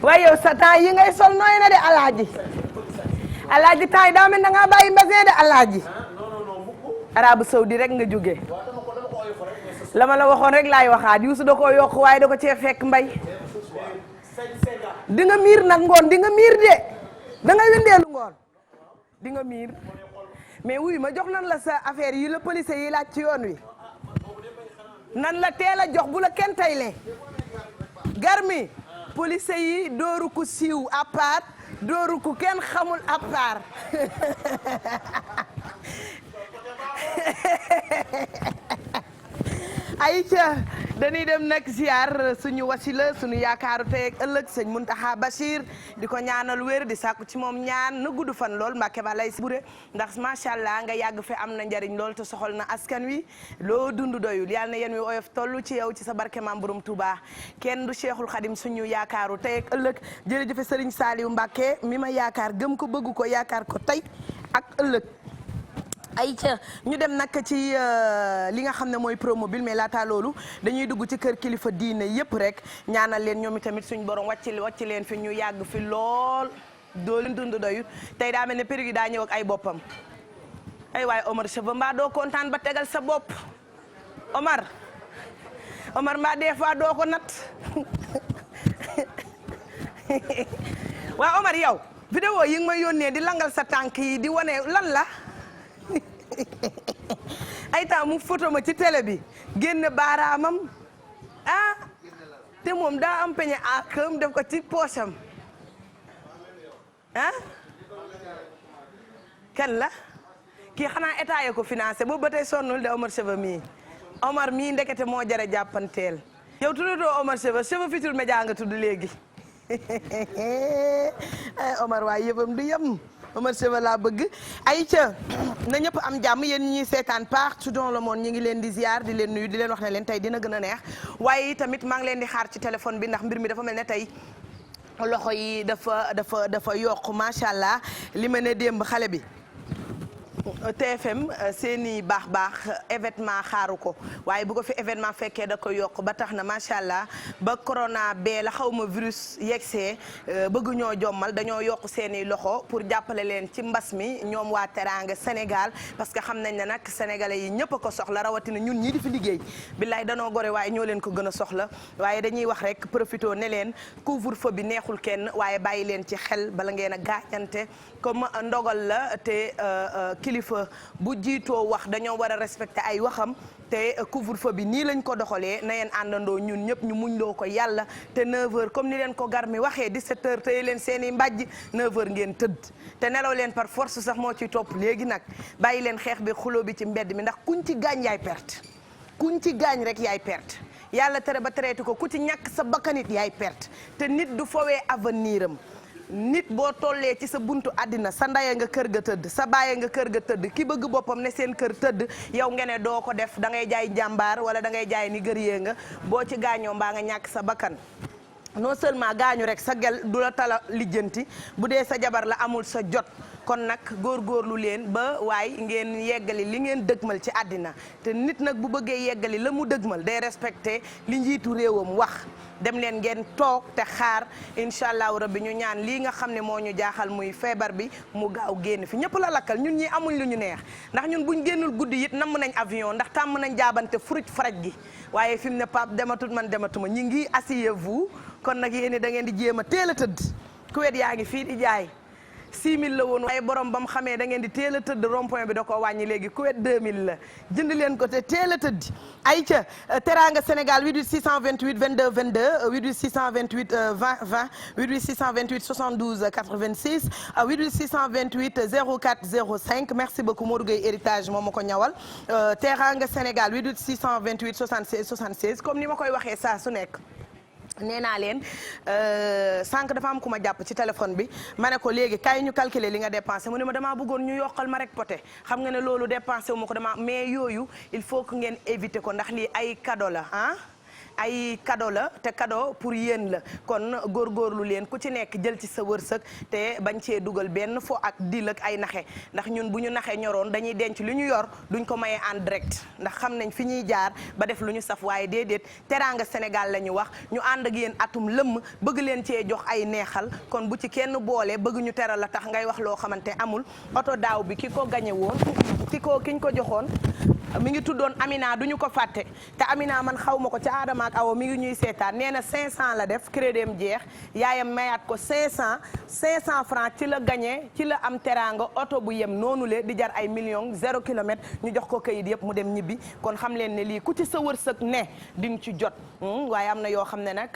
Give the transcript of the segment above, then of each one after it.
waaye yow sa temps yi ngay sol nooy na de alaaji temps yi daa mel na ngaa bàyyi mbasin de alaaji arabu saudi rek nga jóge la ma la waxoon rek laay waxaat Youssou da koo yokk waaye da ko cee fekk mbay di nga miir nag ngoon di nga miir de da nga windeelu ngoon di nga miir mais wuy ma jox nan la sa affaire yi la police yi laaj ci yoon wi nan la teel a jox bu la kenn tayle garmi police yi dooru ku siiw à part dooru ku kenn xamul à part ayca dañuy dem nag ziar suñu wasila suñu yaakaaru tey ak ëllëg sëñ Muntaxa Bachir di ko ñaanal wér di sàkku ci moom ñaan na gudd fan lool Mbàkke ba lay bure ndax macha allah nga yàgg fi am na njariñ lool te soxal na askan wi loo dund doyul yàlla na yéen wi oyof tollu ci yow ci sa barke maam Borom Touba kenn du Cheikhul Khadim suñu yaakaaru tey ak ëllëg jërëjëfe Sëriñ Saaliw Mbàkke mi ma yaakaar gëm ko bëgg ko yaakaar ko tey ak ëllëg ayca ñu dem nag ci li nga xam ne mooy promobile mais laata loolu dañuy dugg ci kër kilifa diine yëpp rek ñaanal leen ñoom itamit suñ borom wàcc leen fi ñu yàgg fi lool doo leen dund doyut tey daa mel ne périg yi daa ñëw ak ay boppam ay waaye Omar Cheveux mbaa doo kontaan ba tegal sa bopp Omar mbaa des fois doo ko nat waa Omar yow vidéo yi nga ma yónnee di langal sa tànk yi di wane lan la ay temps mu photo ma ci télé bi génn baaraamam te moom daa am peñe akam def ko ci poosam kan la kii xanaa état ya ko financé boobu ba tey sonnul de Omar Cheveux mii Omar mii ndekete moo jare jàppanteel yow tuddatoo Omar Cheveux Futurs Médias nga tudd léegi Omar waaye yëbam du yem Omar Cheveux laa bëgg ayca na ñëpp am jàmm yéen ñi seetaan partout dans le monde ñi ngi leen di ziar di leen nuyu di leen wax ne leen tey dina gën a neex waaye tamit maa ngi leen di xaar ci téléphone bi ndax mbir mi dafa mel ne tey loxo yi dafa yokk macha allah li ma ne démb xale bi TFM seeni baax événement xaaru ko waaye bu ko fi événement fekkee da ko yokk ba tax na macha allah ba corona bee la xaw ma virus yegsee bëgg ñoo jommal dañoo yokk seeni loxo pour jàppale leen ci mbas mi ñoom waa Teranga Sénégal parce que xam nañ ne nag sénégalais yi ñëpp a ko soxla rawatina ñun ñii di fi liggéey billaay danoo gore waaye ñoo leen ko gën a soxla waaye dañuy wax rek profito ne leen couvre-feu bi neexul kenn waaye bàyyi leen ci xel bala ngeen a gaañante comme ndogal la te kilifa bu jiitoo wax dañoo war a respecter ay waxam te couvre-feu bi nii lañ ko doxalee na yeen àndandoo ñun ñëpp ñu muñ loo ko yàlla te 9h comme ni leen ko gar mi waxee 17h tey leen seen i mbàjj 9h ngeen tëdd te nelaw leen par force sax moo ciy topp léegi nag bàyyi leen xeex bi xuloo bi ci mbedd mi ndax kuñ ci gaañ yaay perte kuñ ci gaañ rek yaay perte yàlla tere ba tereeti ko ku ci ñàkk sa bakkanit yaay perte te nit du fowee avenir am nit boo tollee ci sa buntu àddina sa ndaya nga kër ga tëdd sa baaye nga kër ga tëdd ki bëgg boppam ne seen kër tëdd yow nga ne doo ko def da ngay jaay jàmbaar wala da ngay jaay ni gërëyee nga boo ci gaañoo mbaa nga ñàkk sa bakkan non seulement gaañu rek sa gel du la tala lijjanti bu dee sa jabar la amul sa jot kon nag góorgóorlu leen ba waaye ngeen yeggali li ngeen dëgmal ci àddina te nit nag bu bëggee yeggali la mu dëgmal day respecté li njiitu réewam wax dem leen ngeen toog te xaar incha allahu rabbi ñu ñaan lii nga xam ne moo ñu jaaxal muy feebar bi mu gaaw génn fi ñëpp la lakkal ñun ñi amuñ lu ñu neex ndax ñun buñ génnul guddi it namm nañ avion ndax tàmm nañ jaabante furuj faraj gi waaye fi mu ne Pape dematut man dematuma ñi ngi asseyez-vous kon nag yéen da ngeen di jéem a teel a tëdd kuwet yaa ngi fii di jaay 6000 la woon waaye borom ba mu xamee da ngeen di teel a tëdd rond-point bi da koo wàññi léegi kuwet 2000 la jënd leen ko te teel a tëdd ayca Teranga Sénégal 88 628 22 22 88 628 20 20 88 628 72 86 88 628 04 05 merci beaucoup Modou Gueye héritage moom ma ko ñawal Teranga Sénégal 88 628 76 76 comme ni ma koy waxee saa su nekk. nee naa leen sànq dafa am ku ma jàpp ci téléphone bi ma ne ko léegi kaay ñu calculer li nga dépensé mu ne ma damaa bëggoon ñu yokkal ma rek poté xam nga ne loolu dépensé wu ma ko dama mais yooyu il faut que ngeen éviter ko ndax lii ay cadeau la ah ay cadeau la te cadeau pour yéen la kon góorgóorlu leen ku ci nekk jël ci sa wërsëg te bañ cee dugal benn fo ak dil ak ay naxe ndax ñun bu ñu naxee ñoroon dañuy denc lu ñu yor duñ ko mayee en direct ndax xam nañ fi ñuy jaar ba def lu ñu saf waaye déedéet teraanga Sénégal la ñu wax ñu ànd ak yéen atum lëmm bëgg leen cee jox ay neexal kon bu ci kenn boole bëgg ñu teral la tax ngay wax loo xamante amul oto daaw bi ki ko gañe woon kiñ ko joxoon mi ngi tuddoon Amina duñu ko fàtte te Amina man xaw ma ko ca Adama ak Awa mi ngi ñuy seetaan nee na 500 la def crédit am jeex yaayam mayaat ko 500 francs ci la gagné ci la am teraanga oto bu yem noonu le di jar ay millions 0 kilomètre ñu jox ko kayit yëpp mu dem ñibbi kon xam leen ne lii ku ci sa wërsëg ne di ci jot waaye am na yoo xam ne nag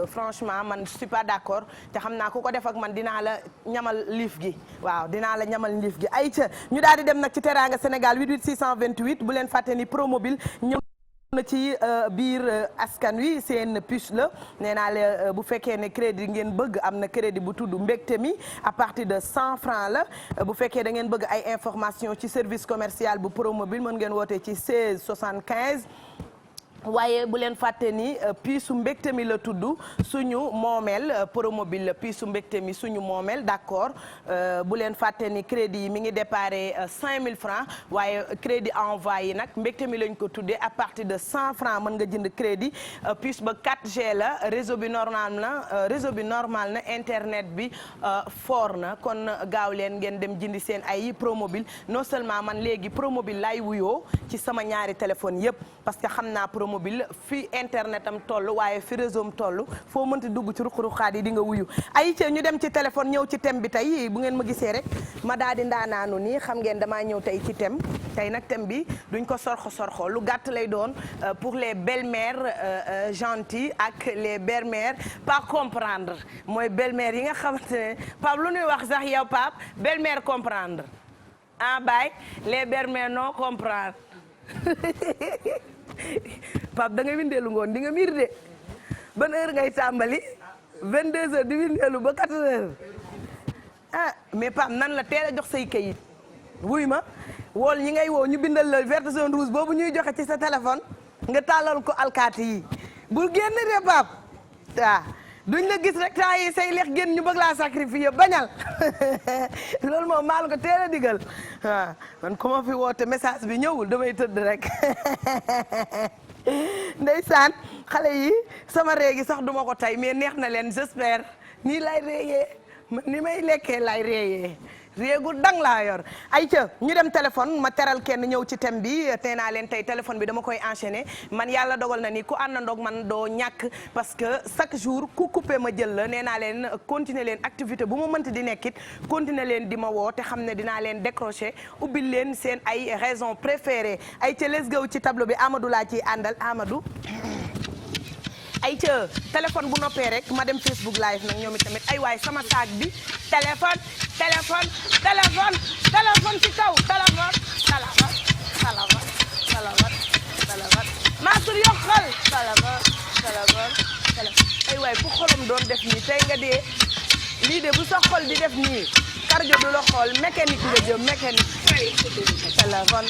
franchement man je suis pas d'accord te xam naa ku ko def ak man dinaa la ñamal liif gi waaw dinaa la ñamal liif gi ay ca ñu daal di dem nag ci teraanga Sénégal 88 628 bu leen fàtte ni Promobile ñëw na ci biir askan wi seen puce la nee naa la bu fekkee ne crédit ngeen bëgg am na crédit bu tudd mbégte mi à partir de 100 francs la bu fekkee da ngeen bëgg ay information ci service commercial bu Promobile mën ngeen woote ci 16 75 waaye bu leen fàtte ni piisu mbégte mi la tudd suñu moomeel Promobile piisu mbégte mi suñu moomeel d'accord bu leen fàtte ni crédit yi mi ngi déparé 5000 francs waaye crédit envoyé nag mbégte mi lañ ko tuddee à partir de 100 francs mën nga jënd crédit puce ba 4G la réseau bi normal na internet bi fort na kon gaaw leen ngeen dem jëndi seen ay Promobile non seulement man léegi Promobile laay wuyoo ci sama ñaari téléphone yépp parce que xam naa Promobile fi internet am toll waaye fi réseau am toll foo mënti dugg ci ruq-ruqaat yi di nga wuyu ay ca ñu dem ci téléphone ñëw ci thème bi tey bu ngeen ma gisee rek ma daal di ndaanaanu nii xam ngeen damaa ñëw tey ci thème tey nag thème bi duñ ko sorxo lu gàtt lay doon pour les belles-mères gentilles ak les belles-mères pas comprendre mooy belles-mères yi nga xamante ne Pape lu ñuy wax sax yow Pape belle-mère comprendre ah baay les belles-mères non comprendre Pape da nga windeelu ngoon di nga miir de ban heure ngay tàmbali 22h di windeelu ba 4h ah mais Pape nan la teel a jox say kayit wuy ma wool ñi ngay woo ñu bindal la vert jaune rouge boobu ñuy joxe ci sa téléphone nga tàllal ko alkaati yi bul génn de Pape waaw duñ la gis rek temps yi say lex génn ñu bëgg laa sacrifier bañal loolu moom maa la ko teel a digal waaw man ku ma fi woote message bi ñëwul damay tëdd rek ndeysaan xale yi sama réegi sax duma ko tey mais neex na leen j'espère nii lay réyee ni may lekkee lay réyee réegu dang laa yor ay ca ñu dem téléphone ma teral kenn ñëw ci thème bi tey naa leen tey téléphone bi dama koy enchaîner man yàlla dogal na ni ku àndandoog man doo ñàkk parce que chaque jour ku coupé ma jël la nee naa leen continuer leen activité bu ma mënti di nekkit continuer leen di ma woo te xam ne dinaa leen décrocher ubbil leen seen ay raisons préférées ay ca let's go ci tableau bi Amadou laa ciy àndal Amadou ay ca téléphone bu noppee rek ma dem Facebook live nag ñoom tamit ay waay sama saag bi téléphone ci kaw téléphone Mansour yokkal téléphone ay waay fu xolam doon def nii tey nga dee lii de bu sa xol di def nii cardio du la xool mécanique nga jëm mécanique téléphone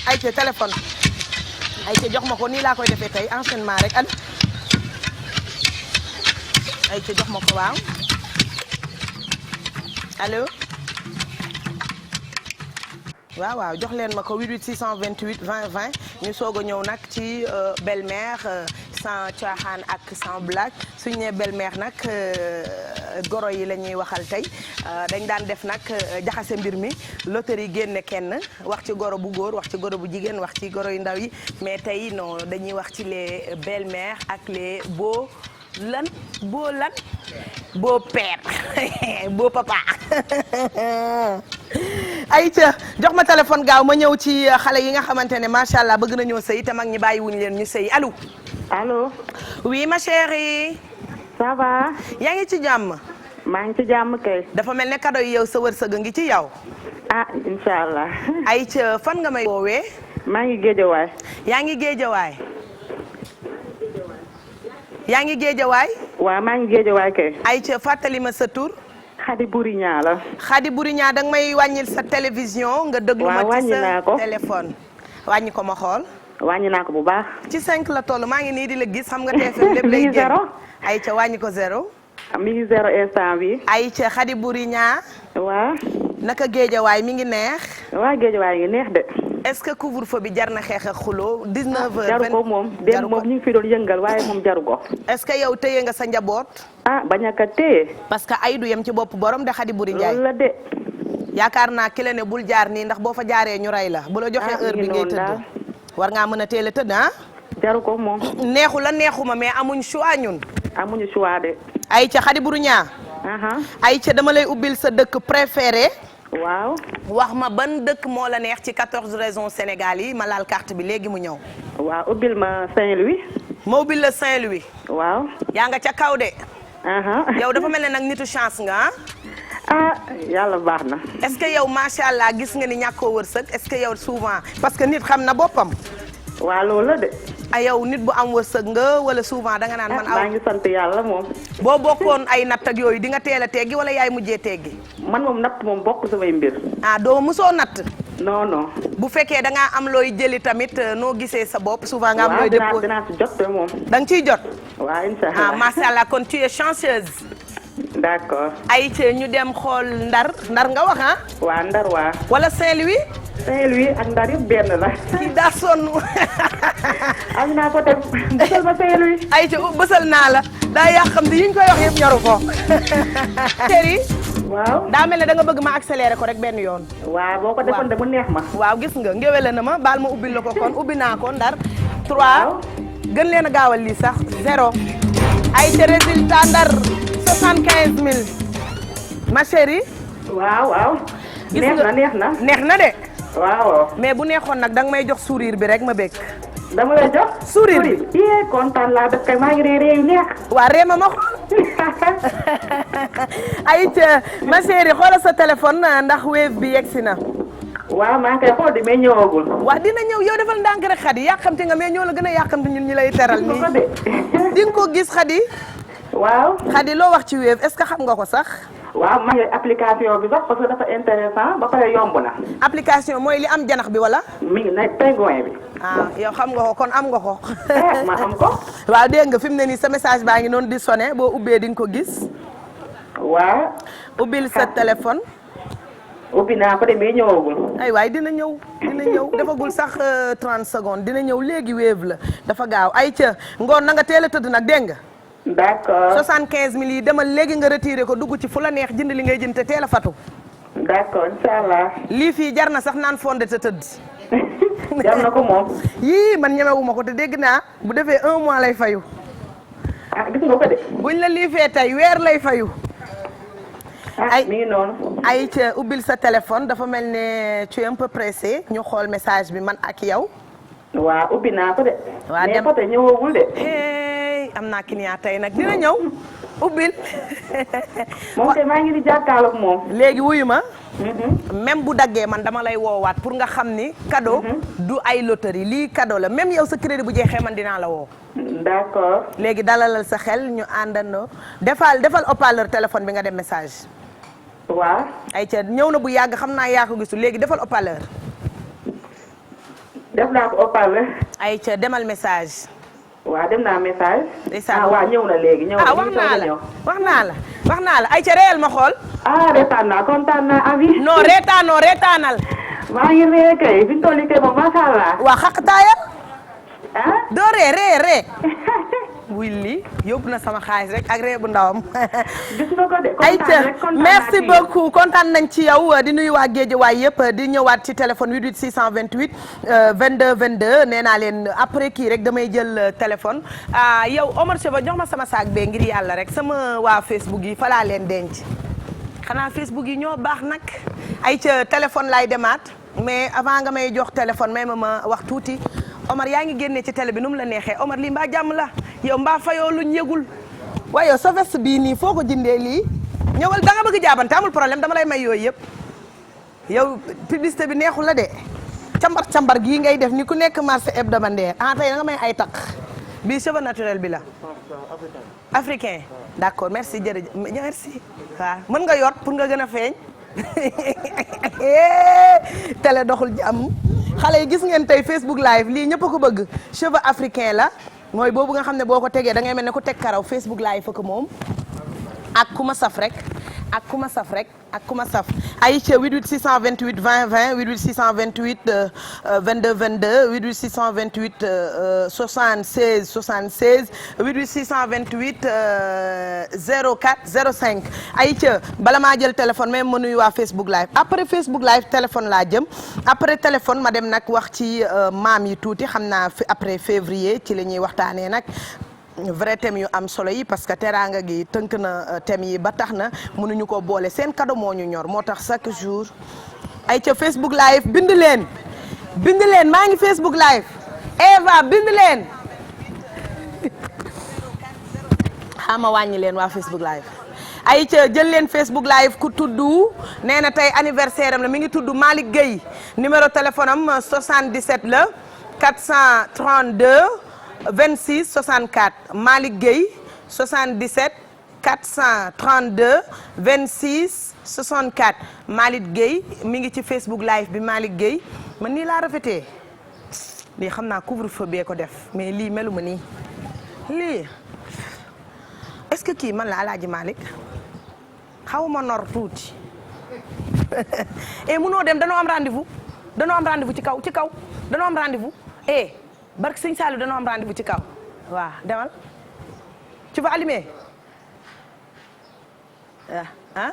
ay ca téléphone ay ca jox ma ko nii laa koy defee tey enchaînement rek ay ca jox ma ko waaw allo waaw jox leen ma ko 88 628 20 20 ñu soog a ñëw nag ci belle-mère sans caaxaan ak sans blague suñu nee belle-mère nag goro yi la ñuy waxal tey dañ daan def nag jaxase mbir mi loterie génne kenn wax ci goro bu góor wax ci goro bu jigéen wax ci goro yu ndaw yi mais tey non dañuy wax ci les belles-mères ak les beaux père beau papa ayca jox ma téléphone gaaw ma ñëw ci xale yi nga xamante ne macha allah bëgg nañoo sëy te mag ñi bàyyi wuñ leen ñu sëy allo. allo. oui ma chérie. ça va. yaa ngi ci jàmm. maa ngi ci jàmm kay. dafa mel ne cadeau yi yow sa wërsëg ngi ci yow. ah incha allah. ayca fan nga may woowee. maa ngi géejawaay. yaa ngi géejawaay. yaa ngi géejawaay. waaw maa ngi géejawaay kay. ayca fàttali ma sa tur. Khady Bouriña la. Khady Bouriña danga may wàññil sa télévision nga déglu ma ci sa téléphone. wàññi ko ma xool. wàññi naa ko bu baax. ci 5 la toll maa ngi nii di la gis xam nga TFM lépp lay mi ngi génn. zéro. Aïcha wàññi ko 0. mi ngi 0 instant bi. Aïcha Khady Buri ñaa waa. naka Géejawaay mi ngi neex. waa Géejawaay ngi neex de. est-ce que couvre-feu bi jar na xeex ak xuloo 19h. jaru ko moom démb moom ñu ngi fi doon yëngal waaye moom jaru ko. est-ce que yow téye nga sa njaboot. bañ a ka téye. parce que ay du yem ci bopp borom de Khady Buri Ndiaye. loolu la de. yaakaar naa ki la ne bul jaar nii ndax boo fa jaaree ñu rey la bu la joxee heure bi ngay tëdd. war ngaa mën a teel a tëdd ah. jaru ko moom. neexu la neexuma mais amuñ choix ñun. amuñu choix de. Aïcha Khady Buri ñaa Aïcha dama lay ubbil sa dëkk préféré. waaw. wax ma ban dëkk moo la neex ci 14 régions Sénégal yi ma laal carte bi léegi mu ñëw. waaw ubbil ma Saint-Louis. ma ubbil la Saint-Louis. waaw. yaa nga ca kaw de. yow dafa mel ne nag nitu chance nga yàlla baax na. est-ce que yow macha allah gis nga ni ñàkkoo wërsëg est-ce que yow souvent parce que nit xam na boppam. waaw loolu la de. yow nit bu am wërsëg nga wala souvent danga naan man. maa ngi sant yàlla moom. boo bokkoon ay natt ak yooyu di nga teel a teggi wala yaay mujjee teggi. man moom natt moom bokk samay mbir. doo musoo natt. non non. bu fekkee da ngaa am looy jëli tamit noo gisee sa bopp souvent nga am looy déposé dinaa si jot moom. da nga ciy jot. waaw incha allah macha allah kon tu es chanceuse. d'accord. Aïcha ñu dem xool Ndar nga wax waa Ndar waa. wala Saint-Louis. Saint-Louis ak Ndar yëpp benn la. kii daa sonn. am naa ko dem bësal ma Saint-Louis. Aïcha bësal naa la daa yàqam di yi ñu koy wax yëpp ñoru ko. Chéri. waaw. daa mel ne da nga bëgg ma accélérer ko rek benn yoon. waaw boo ko defoon de mu neex ma. waaw gis nga ngéwéle na ma baal ma ubbil la ko kon ubbi naa ko Ndar. 3 gën leen a gaawal lii sax 0. Aïcha résultat Ndar 75000. ma chérie. waaw. gis neex na neex na de. waaw. mais bu neexoon nag danga may jox sourire bi rek ma bëgg. dama lay jox. sourire bi kontaan laa def kay maa ngi ree yu neex. waa réema ma xool. Aïcha ma chérie xoolal sa téléphone ndax wave bi yegsi na. waaw maa ngi koy xool di mais ñëwagul. waa dina ñëw yow defal ndànk rek Khady yàqamti nga mais ñoo la gën a yàqamti ñun ñi lay teral nii. di nga ko gis Khady. waaw. Khady loo wax ci wave est-ce que xam nga ko sax. waaw maa ngi application bi sax parce que dafa intéressant ba pare yomb na. application mooy li am janax bi wala. mi ngi nekk pingouin bi. yow xam nga ko kon am nga ko. ma am ko. waaw dégg nga fi mu ne nii sa message baa ngi noonu di sonné boo ubbee di nga ko gis. waaw. ubbil sa téléphone. ubbi naa ko de mais ñëwagul. ay waay dina ñëw defagul sax 30 secondes dina ñëw léegi wave la dafa gaaw Aïcha ngoon na nga teel a tëdd nag dégg nga. d'accord 75000 yi demal léegi nga retiré ko dugg ci fu la neex jënd li ngay jënd te teel a fatu. d'accord inchallah. lii fii jar na sax naan fonde te tëdd. jar na ko moom. yii man ñemewuma ko te dégg naa bu defee 1 mois lay fayu. gis nga ko de. buñ la liifee tey weer lay fayu. mi ngi noonu. Aïcha ubbil sa téléphone dafa mel ne tu es un peu pressé ñu xool message bi man ak yow. waaw ubbi naa ko de. waa dem mais côté ñëwagul de. am naa client tey nag dina ñëw ubbil. moom kay maa ngi di jàkkaarloog moom. léegi wuyu ma. même bu daggee man dama lay woowaat pour nga xam ni cadeau. du ay loterie lii cadeau la même yow sa crédit bu jeexee man dinaa la woo. d'accord. léegi dalalal sa xel ñu àndandoo defal haut-parleur téléphone bi nga dem message. waaw. Aïcha ñëw na bu yàgg xam naa yaa ko gisul léegi defal haut-parleur. def naa ko haut-parleur. Aïcha demal message. waaw dem naa message. ndeysaan waaw ñëw na léegi ñëw na. wax naa la Aïcha réel ma xool. reetaan naa kontaan naa abi. non reetaanal. maa ngi ree kay fi mu toll nii kay moom macha allah. waa xaq taayal. doo ree. wuy lii yóbbu na sama xaalis rek ak ree bu ndawam. gis nga ko de Aïcha merci beaucoup kontaan nañ ci yow di nuyu waa Guédiawaye yëpp di ñëwaat ci téléphone 88 628 22 22 nee naa leen après kii rek damay jël téléphone yow Omar Cheva jox ma sama saak bee ngir yàlla rek sama waa Facebook yi fa laa leen denc xanaa Facebook yi ñoo baax nag Aïcha téléphone laay demaat mais avant nga may jox téléphone may ma wax tuuti Omar yaa ngi génnee ci télé bi nu mu la neexee Omar lii mbaa jàmm la yow mbaa fayoo luñ yëgul waaye yow sa veste bii nii foo ko jëndee lii ñëwal da nga bëgg jaabante amul problème dama lay may yooyu yëpp yow publicité bi neexul la de cambar gii ngay def ni ku nekk marché hebdomadaire tey da nga may ay takk bii cheveux naturel bi la africain d'accord merci jërëjëf merci waaw mën nga yor pour nga gën a feeñ télé doxul jàmm xale yi gis ngeen tey Facebook live lii ñëpp a ko bëgg cheveux africain la mooy boobu nga xam ne boo ko tegee da ngay mel ne ku teg karaw Facebook live fa ko moom ak ku ma saf rek ak ku ma saf rek ak ku ma saf ay ca 88 628 20 20 88 628 22 22 88 628 76 76 88 628 04 05 ay ca bala maa jël téléphone même ma nuyu waa Facebook live après Facebook live téléphone laa jëm après téléphone ma dem nag wax ci maam yi tuuti xam naa fi après février ci la ñuy waxtaanee nag vrai thème yu am solo yi parce que teraanga gi tënk na thème yi ba tax na mënuñu ko boole seen cadeau moo ñu ñor moo tax chaque jour ay ca Facebook live bind leen maa ngi Facebook live Eva bind leen xama wàññi leen waa Facebook live ay ca jël leen Facebook live ku tudd nee na tey anniversaire am la mi ngi tudd Malick Gueye numéro téléphone am 77 la 432 26 64 Malick Gueye 77 432 26 64 Malick Gueye mi ngi ci Facebook live bi Malick Gueye man nii laa rafetee lii xam naa couvre-feu bee ko def mais lii melu ma nii lii est-ce que kii man la Alaaji Malick xaw ma nor tuuti et munoo dem danoo am rendez-vous ci kaw danoo am rendez-vous barke sëñ Saliou dañoo am rendez-vous ci kaw waaw demal tu vas allumer ah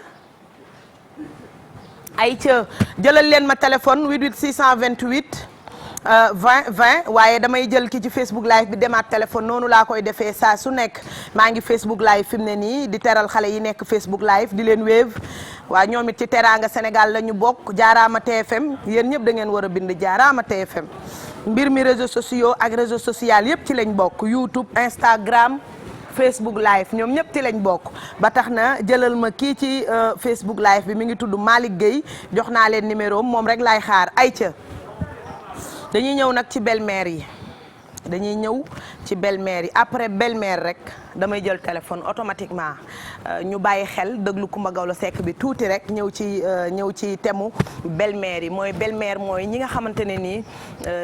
ay ca jëlal leen ma téléphone 88 628 20 20 waaye damay jël ki ci Facebook live bi demaat téléphone noonu laa koy defee saa su nekk maa ngi Facebook live fi mu ne nii di teral xale yi nekk Facebook live di leen wéev waa ñoom it ci teraanga Sénégal la ñu bokk jaaraama TFM yéen ñëpp da ngeen war a bind jaaraama TFM mbir mi réseaux sociaux ak réseaux social yëpp ci lañ bokk YouTube Instagram Facebook live ñoom ñëpp ci lañ bokk ba tax na jëlal ma kii ci Facebook live bi mi ngi tudd Malick Gueye jox naa leen numéro moom rek laay xaar ay ca dañuy ñëw nag ci belle-mère yi après belle-mère rek damay jël téléphone automatiquement ñu bàyyi xel déglu Coumba Gawlo Seck bi tuuti rek ñëw ci temu belle-mère yi mooy belle-mère mooy ñi nga xamante ne nii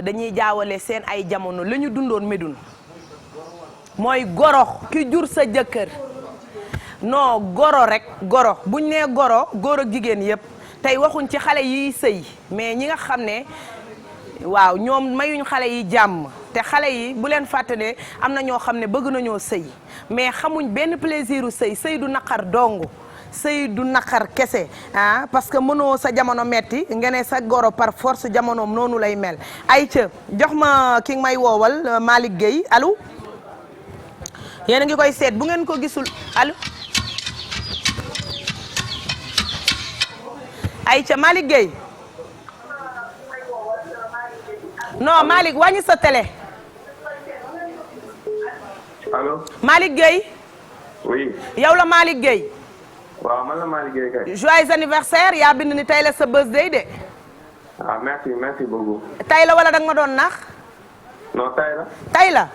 dañuy jaawale seen ay jamono la ñu dundoon Médoune mooy goro ki jur sa jëkkër non goro rek goro buñ nee goro góor ak jigéen yëpp tey waxuñ ci xale yiy sëy mais ñi nga xam ne waaw ñoom mayuñ xale yi jàmm te xale yi bu leen fàtte ne am na ñoo xam ne bëgg nañoo sëy mais xamuñ benn plaisir u sëy du naqar dong sëy du naqar kese parce que mënoo sa jamono metti nga ne sa goro par force jamonoom noonu lay mel ay ca jox ma ki may woowal Malick Gueye allo yéen a ngi koy seet bu ngeen ko gisul allo ay ca Malick Gueye non Malick wàññi sa télé. allo. Malick Gueye. oui. yow la Malick Gueye. waaw man la Malick Gueye kay. joyeux anniversaire yaa bind ni tey la sa birthday de. ah merci beaucoup. tey la wala da nga ma doon nax. non tey la. tey la.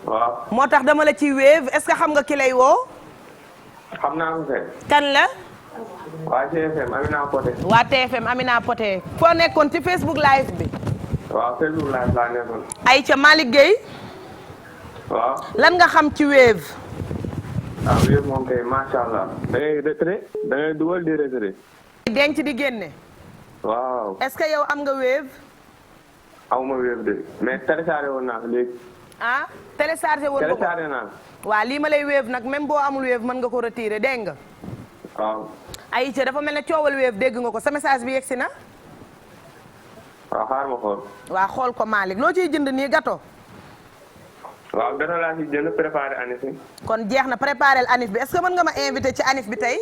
waaw. moo tax dama la ci wéev est-ce que xam nga ki lay woo. xam naa ko kay. kan la. waa TFM Amina Poté. waa TFM Amina Poté. foo nekkoon ci Facebook live bi. waaw Facebook live laa nekkoon. Aïcha Malick Gueye. waaw. lan nga xam ci wéev. ah wéev moom kay macha allah. da ngay retiré da ngay dugal di retiré. denc di génne. waaw. est-ce que yow am nga wéev. amuma wéev de mais téléchargé woon naa ko léegi. ah téléchargé woon nga ko téléchargé naa ko. waaw lii ma lay wéev nag même boo amul wéev mën nga ko retirer dégg nga. waaw. Aïcha dafa mel ne coowal wéev dégg nga ko sa message bi yegsi na. waaw xaar ma xool. waaw xool ko Malick loo ciy jënd nii gâteau. waaw gâteau laa ci jënd préparé anif bi. kon jeex na préparé anif bi est-ce que mën nga ma invité ci anif bi tey.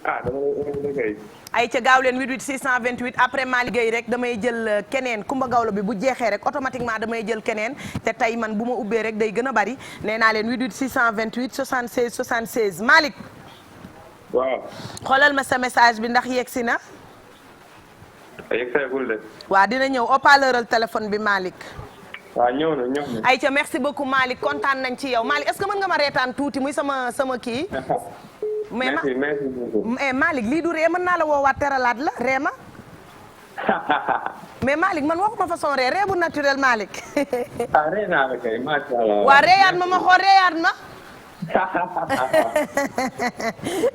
ah dama lay invité kay. Aïcha gaaw leen 88 628 après Malick Gueye rek damay jël keneen Coumba Gawlo bi bu jeexee rek automatiquement damay jël keneen te tey man bu ma ubbee rek day gën a bari nee naa leen 88 628 76 76 Malick. waaw. xoolal ma sa message bi ndax yegsi na. yegg seegul de. waaw dina ñëw haut-parleur téléphone bi Malick. waaw ñëw na. Aïcha merci beaucoup Malick kontaan nañ ci yow Malick est-ce que mën nga ma reetaan tuuti muy sama kii. merci beaucoup. Malick lii du ree mën naa la woowaat teralaat la ree ma. mais Malick man waxuma façon ree bu naturel Malick. ah ree naa la kay macha allah. waa reeyaat ma xool reeyaat ma.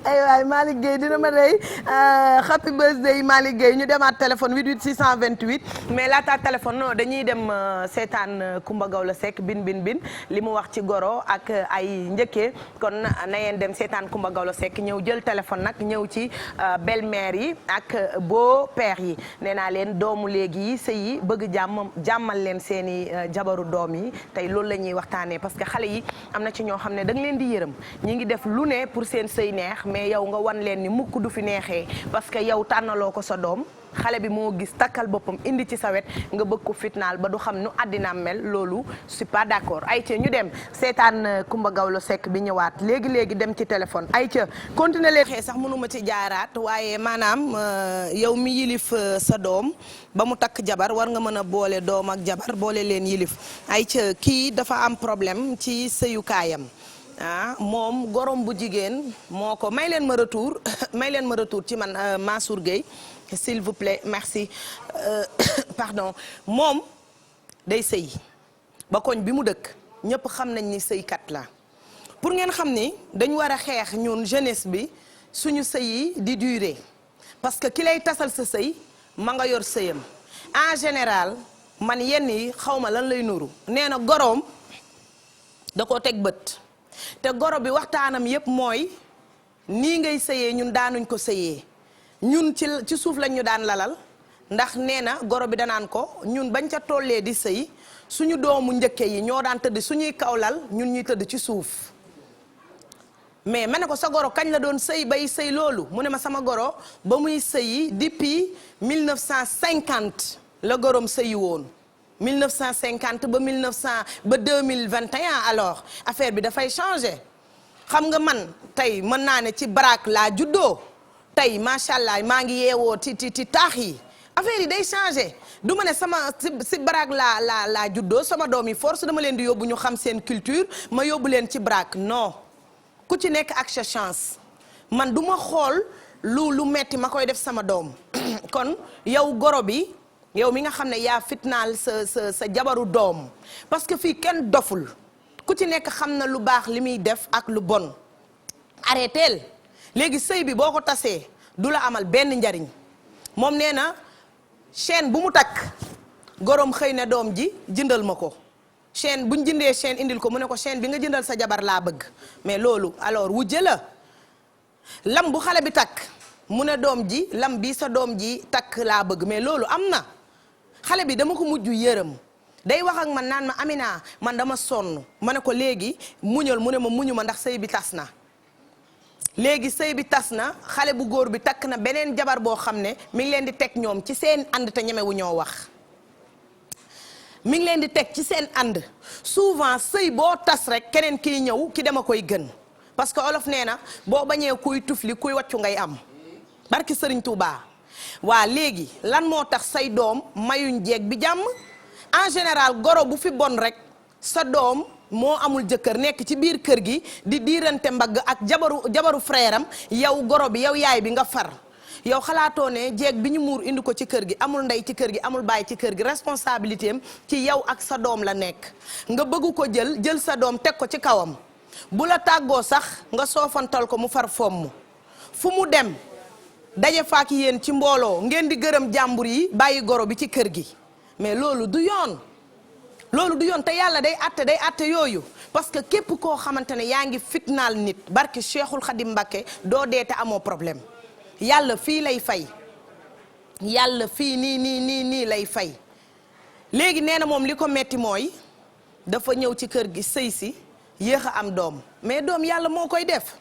ay waay Malick Gueye dina ma rey happy birthday Malick Gueye ñu demaat téléphone 88 628 mais laata téléphone non dañuy dem seetaan Coumba Gawlo Seck bin li mu wax ci goro ak ay njëkkee kon na ngeen dem seetaan Coumba Gawlo Seck ñëw jël téléphone nag ñëw ci belle-mère yi ak beau-père yi nee naa leen doomu léegi yi sëy yi bëgg jàmmal leen seeni jabaru doom yi tey loolu la ñuy waxtaanee parce que xale yi am na ci ñoo xam ne da nga leen di yërëm ñi ngi def lu ne pour seen sëy neex mais yow nga wan leen ni mukk du fi neexee parce que yow tànnaloo ko sa doom xale bi moo gis takkal boppam indi ci sa wet nga bëgg ko fitnaal ba du xam nu àddinaam mel loolu je suis pas d'accord ayca ñu dem seetaan Coumba Gawlo Seck bi ñëwaat léegi dem ci téléphone ayca continuer leen xee sax mënuma ci jaaraat waaye maanaam yow mi yilif sa doom ba mu takk jabar war nga mën a boole doom ak jabar boole leen yilif ayca kii dafa am problème ci sëyukaayam moom gorom bu jigéen moo ko may leen ma retour ci man Mansour Gueye s'il vous plaît merci pardon moom day sëy ba koñ bi mu dëkk ñëpp xam nañ ni sëykat la pour ngeen xam ni dañu war a xeex ñun jeunesse bi suñu sëy yi di durer parce que ki lay tasal sa sëy ma nga yor sëyam en général man yenn yi xawma lan lay nuru nee na goroom da koo teg bët te goro bi waxtaanam yépp mooy nii ngay sëyee ñun daanuñ ko sëyee ñun ci suuf lañ ñu daan lalal ndax nee na goro bi danaan ko ñun bañ ca tollee di sëy suñu doomu njëkke yi ñoo daan tëdd suñuy kawlal ñun ñuy tëdd ci suuf mais ma ne ko sa goro kañ la doon sëy bay sëy loolu mu ne ma sama goro ba muy sëyi depuis 1950 la gorom sëyi woon 1950 ba 2021 alors affaire bi dafay changer xam nga man tey mën naa ne ci baraak laa juddoo tey macha allah maa ngi yeewoo ci taax yi affaire yi day changer du ma ne sama si baraak laa juddoo sama doom yi force dama leen di yóbbu ñu xam seen culture ma yóbbu leen ci baraak non ku ci nekk ak sa chance man du ma xool lu metti ma koy def sama doom kon yow goro bi yow mi nga xam ne yaa fitnaal sa jabaru doom parce que fii kenn doful ku ci nekk xam na lu baax li muy def ak lu bon arrêteel léegi sëy bi boo ko tasee du la amal benn njariñ moom nee na chaîne bu mu takk gorom xëy na doom ji jëndal ma ko chaîne buñ jëndee chaîne indil ko mu ne ko chaîne bi nga jëndal sa jabar laa bëgg mais loolu alors wujje la lam bu xale bi takk mu ne doom ji lam bi sa doom ji takk laa bëgg mais loolu am na xale bi dama ko mujj yërëm day wax ak man naan ma Amina man dama sonn ma ne ko léegi muñal mu ne ma muñu ma ndax sëy bi tas na léegi sëy bi tas na xale bu góor bi takk na beneen jabar boo xam ne mi ngi leen di teg ñoom ci seen ànd te ñemewu ñoo wax mi ngi leen di teg ci seen ànd souvent sëy boo tas rek keneen kiy ñëw ki dama koy gën parce que olof nee na boo bañee kuy tufli kuy wàccu ngay am barki Sëriñ Tuubaa waa léegi lan moo tax say doom mayuñ jeeg bi jàmm en général goro bu fi bon rek sa doom moo amul jëkkër nekk ci biir kër gi di diirante mbagg ak jabaru frère am yow goro bi yow yaay bi nga far yow xalaatoo ne jeeg bi ñu muur indi ko ci kër gi amul ndey ci kër gi amul baay ci kër gi responsabilité am ci yow ak sa doom la nekk nga bëgg ko jël sa doom teg ko ci kawam bu la tàggoo sax nga soofantal ko mu far fomm fu mu dem daje faak yéen ci mbooloo ngeen di gërëm jàmbur yi bàyyi goro bi ci kër gi mais loolu du yoon te yàlla day àtte yooyu parce que képp koo xamante ne yaa ngi fitnaal nit barki Cheikhul Khadim Mbacké doo dee te amoo problème yàlla fii lay fay yàlla fii nii lay fay léegi nee na moom li ko metti mooy dafa ñëw ci kër gi sëy si yéex a am doom mais doom yàlla moo koy def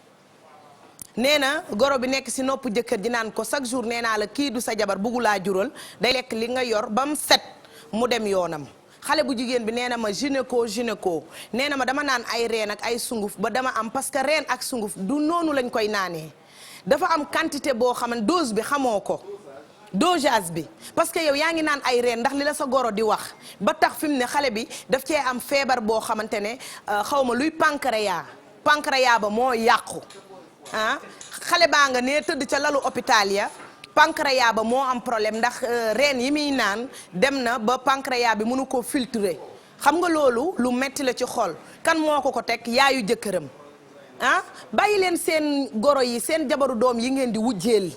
nee na goro bi nekk si nopp jëkkër ji naan ko chaque jour nee naa la kii du sa jabar buggu laa jural day lekk li nga yor ba mu set mu dem yoonam xale bu jigéen bi nee na ma gynéco nee na ma dama naan ay reen ak ay sunguf ba dama am parce que reen ak sunguf du noonu lañ koy naanee dafa am quantité boo xam ne dose bi xamoo ko dosage bi parce que yow yaa ngi naan ay reen ndax li la sa goro di wax ba tax fi mu ne xale bi daf cee am feebar boo xamante ne xaw ma luy pancréas ba moo yàqu ah xale baa nga nee tëdd ca lalu hôpital ya pancréas ba moo am problème ndax reen yi muy naan dem na ba pancréas bi mënu koo filtrer xam nga loolu lu metti la ci xol kan moo ko teg yaayu jëkkëram ah bàyyi leen seen goro yi seen jabaru doom yi ngeen di wujjeel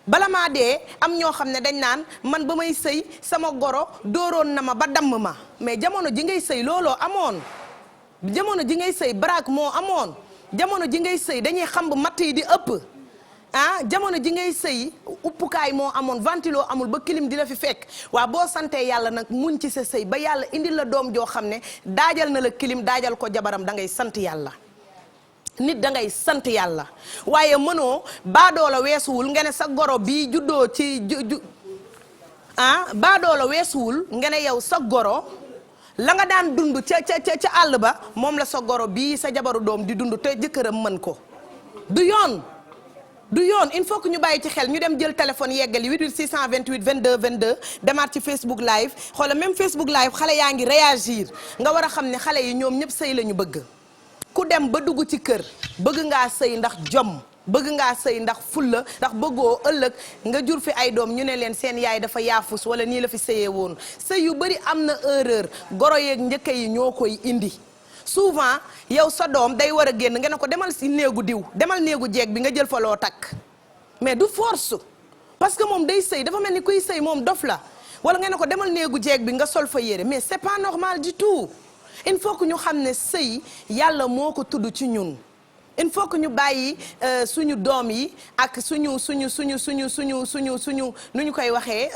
bala maa dee am ñoo xam ne dañ naan man ba may sëy sama goro dooroon na ma ba damm ma mais jamono ji ngay sëy looloo amoon jamono ji ngay sëy baraak moo amoon jamono ji ngay sëy dañuy xamb matt yi di ëpp jamono ji ngay sëy uppukaay moo amoon ventilo amul ba kilim di la fi fekk waa boo santee yàlla nag muñ ci sa sëy ba yàlla indil la doom joo xam ne daajal na la kilim daajal ko jabaram da ngay sant yàlla nit da ngay sant yàlla waaye mënoo baadoola weesuwul nga ne sa goro bii juddoo ci baadoola weesuwul nga ne yow sa goro la nga daan dund ca àll ba moom la sa goro bii sa jabaru doom di dund te jëkkëram mën ko du yoon il faut que ñu bàyyi ci xel ñu dem jël téléphone yeggali 88 628 22 22 demaat ci Facebook live xoola même Facebook live xale yaa ngi réagir nga war a xam ne xale yi ñoom ñëpp sëy la ñu bëgg ku dem ba dugg ci kër bëgg ngaa sëy ndax jom bëgg ngaa sëy ndax fulla ndax bëggoo ëllëg nga jur fi ay doom ñu ne leen seen yaay dafa yaafus wala nii la fi sëyee woon sëy yu bari am na erreur goro yeeg njëkk yi ñoo koy indi souvent yow sa doom day war a génn nga ne ko demal si néegu diw demal néegu jeeg bi nga jël fa loo takk mais du force parce que moom day sëy dafa mel ni kuy sëy moom dof la wala nga ne ko demal néegu jeeg bi nga sol fa yére mais c'est pas normal du tout il faut que ñu xam ne sëy yàlla moo ko tudd ci ñun il faut que ñu bàyyi suñu doom yi ak suñu nu ñu koy waxee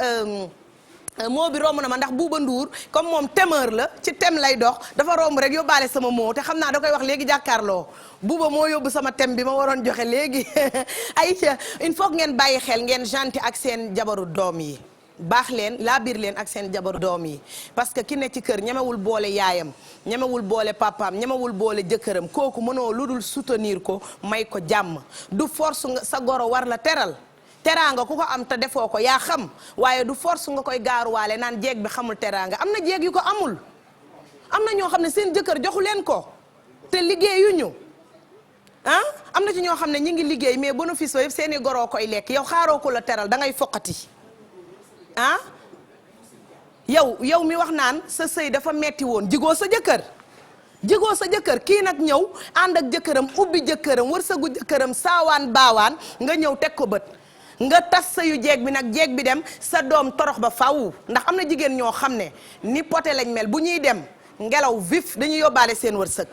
moo bi romb na ma ndax Buuba Nduur comme moom temeur la ci tem lay dox dafa romb rek yóbbaale sama moo te xam naa da koy wax léegi jàkkaarloo Buuba moo yóbbu sama tem bi ma waroon joxe léegi Aïcha il faut que ngeen bàyyi xel ngeen gentil ak seen jabaru doom yi baax leen laa biir leen ak seen jabaru doom yi parce que ki ne ci kër ñemewul boole yaayam ñemewul boole papaam ñemewul boole jëkkëram kooku mënoo lu dul soutenir ko may ko jàmm du force nga sa goro war la teral teraanga ku ko am te defoo ko yaa xam waaye du force nga koy gaaruwaale naan jeeg bi xamul teraanga am na jeeg yu ko amul am na ñoo xam ne seen jëkkër joxu leen ko te liggéeyuñu am na ci ñoo xam ne ñi ngi liggéey mais bénéfice ba yëpp seeni goroo koy lekk yow xaaroo ko la teral da ngay foqati yow mi wax naan sa sëy dafa metti woon jigoo sa jëkkër kii nag ñëw ànd ak jëkkëram ubbi jëkkëram wërsëgu jëkkëram saawaan baawaan nga ñëw teg ko bët nga tas sëyu jeeg bi nag jeeg bi dem sa doom torox ba faw ndax am na jigéen ñoo xam ne ni poté lañ mel bu ñuy dem ngelaw vif dañuy yóbbaale seen wërsëg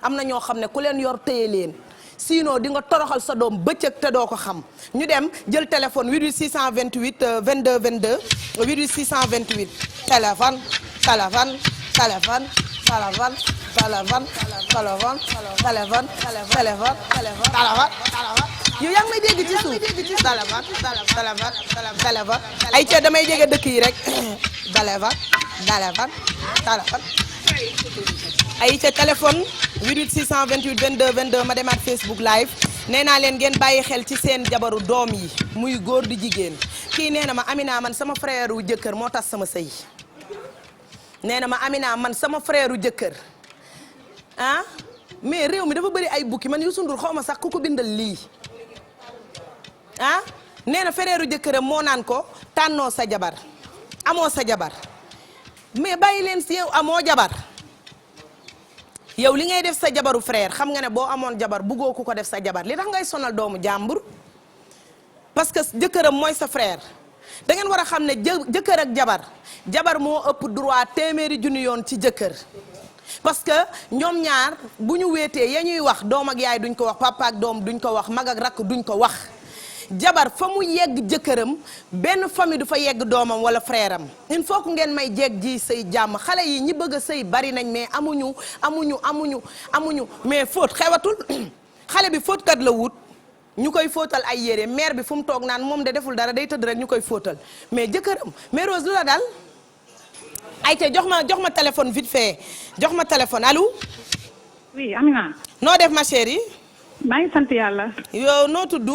am na ñoo xam ne ku leen yor téye leen sinon di nga toroxal sa doom bëccëg te doo ko xam ñu dem jël téléphone 88 628 22 22 88 628 téléphone yow yaa ngi may dégg ci suuf téléphone ay ca damay jege dëkk yi rek téléphone ay ca téléphone 88 628 22 22 ma demaat Facebook live nee naa leen ngeen bàyyi xel ci seen jabaru doom yi muy góor di jigéen kii nee na ma Amina man sama frère wu jëkkër moo tas sama sëy nee na ma Amina man sama frère wu jëkkër mais réew mi dafa bëri ay bukki man Youssou Ndour xaw ma sax ku ko bindal lii nee na frère wu jëkkëram moo naan ko tànnoo sa jabar amoo sa jabar mais bàyyi leen si yow amoo jabar yow li ngay def sa jabaru frère xam nga ne boo amoon jabar buggoo ku ko def sa jabar li tax ngay sonal doomu jàmbur parce que jëkkëram mooy sa frère da ngeen war a xam ne jëkkër ak jabar moo ëpp droit téeméeri junni yoon ci jëkkër parce que ñoom ñaar bu ñu wéetee ya ñuy wax doom ak yaay duñ ko wax papa ak doom duñ ko wax mag ak rakk duñ ko wax jabar fa mu yegg jëkkëram benn famille du fa yegg doomam wala frère am il faut que ngeen may jeeg ji sëy jàmm xale yi ñi bëgg a sëy bari nañ mais amuñu mais fóot xewatul xale bi fóotkat la wut ñu koy fóotal ay yére mère bi fu mu toog naan moom de deful dara day tëdd rek ñu koy fóotal mais jëkkëram mais Rose lu la dal ayca jox ma téléphone vite fait jox ma téléphone allo. oui Amina. noo def ma chérie. maa ngi sant yàlla. yow noo tudd.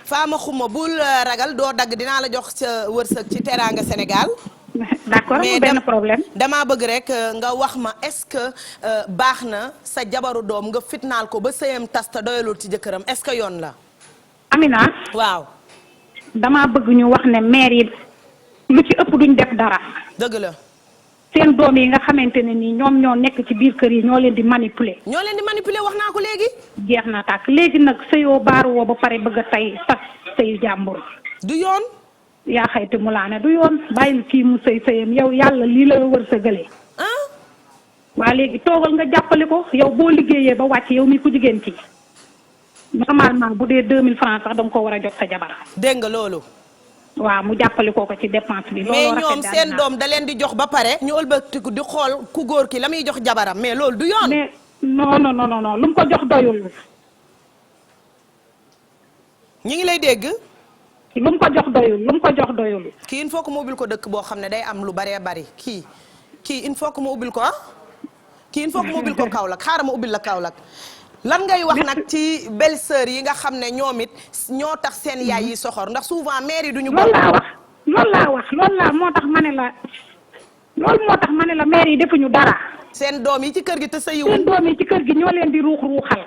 Fama Xuma bul ragal doo dagg dinaa la jox sa wërsëg ci Teranga Sénégal. d'accord amul benn problème. damaa bëgg rek nga wax ma est-ce que baax na sa jabaru doom nga fitnaal ko ba sëyam tas te doyalul ci jëkkëram est-ce que yoon la. Amina. waaw. damaa bëgg ñu wax ne maire yi lu ci ëpp duñ def dara. dëgg la. seen doom yi nga xamante ne nii ñoom ñoo nekk ci biir kër yi ñoo leen di manipuler. ñoo leen di manipuler wax naa ko léegi. jeex na tàkk léegi nag sëyoo baaruwoo ba pare bëgg a tey tas sëyu jàmbur. du yoon. yaa xayti mu laa ne du yoon bàyyil kii mu sëyam yow yàlla lii la wër sa gëlee. waa léegi toogal nga jàppale ko yow boo liggéeyee ba wàcc yow mi ku jigéen ci normalement bu dee 2000 francs sax danga ko war a jox sa jabar. dégg nga loolu. waaw mu jàppale ko ci dépense bi. mais ñoom seen doom da leen di jox ba pare ñu ëlbatiku di xool ku góor ki la muy jox jabaram mais loolu du yoon. mais non lu mu ko jox doyul. ñi ngi lay dégg. lu mu ko jox doyul. kii il faut que mu ubbil ko dëkk boo xam ne day am lu baree bari kii il faut que mu ubbil ko kii il faut que mu ubbil ko Kaolack xaaral ma ubbil la Kaolack. lan ngay wax nag ci belle-sœur yi nga xam ne ñoom it ñoo tax seen yaay yi soxor ndax souvent mère yi duñu. loolu laa wax moo tax ma ne la mère yi defuñu dara. seen doom yi ci kër gi te sëyiwul. seen doom yi ci kër gi ñoo leen di ruuxal.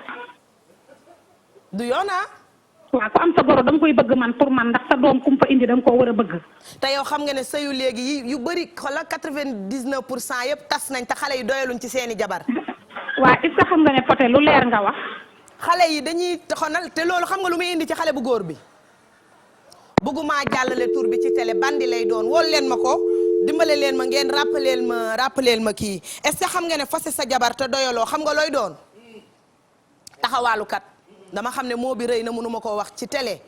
du yoon waaw ku am sa goro da nga koy bëgg man pour man ndax sa doom ku mu fa indi da nga koo war a bëgg. te yow xam nga ne sëyu léegi yi yu bëri xoolal 99% yëpp tas nañ te xale yi doyaluñ ci seeni jabar. waaw est-ce que xam nga ne Poté lu leer nga wax. xale yi dañuy taxonal te loolu xam nga lu muy indi ci xale bu góor bi. bëgguma jàllale tur bi ci télé bandi lay doon wol leen ma ko dimbale leen ma ngeen rappeleel ma kii est-ce que xam nga ne fase sa jabar te doyaloo xam nga looy doon taxawaalukat. dama xam ne moo bi rëy na mënuma koo wax ci télé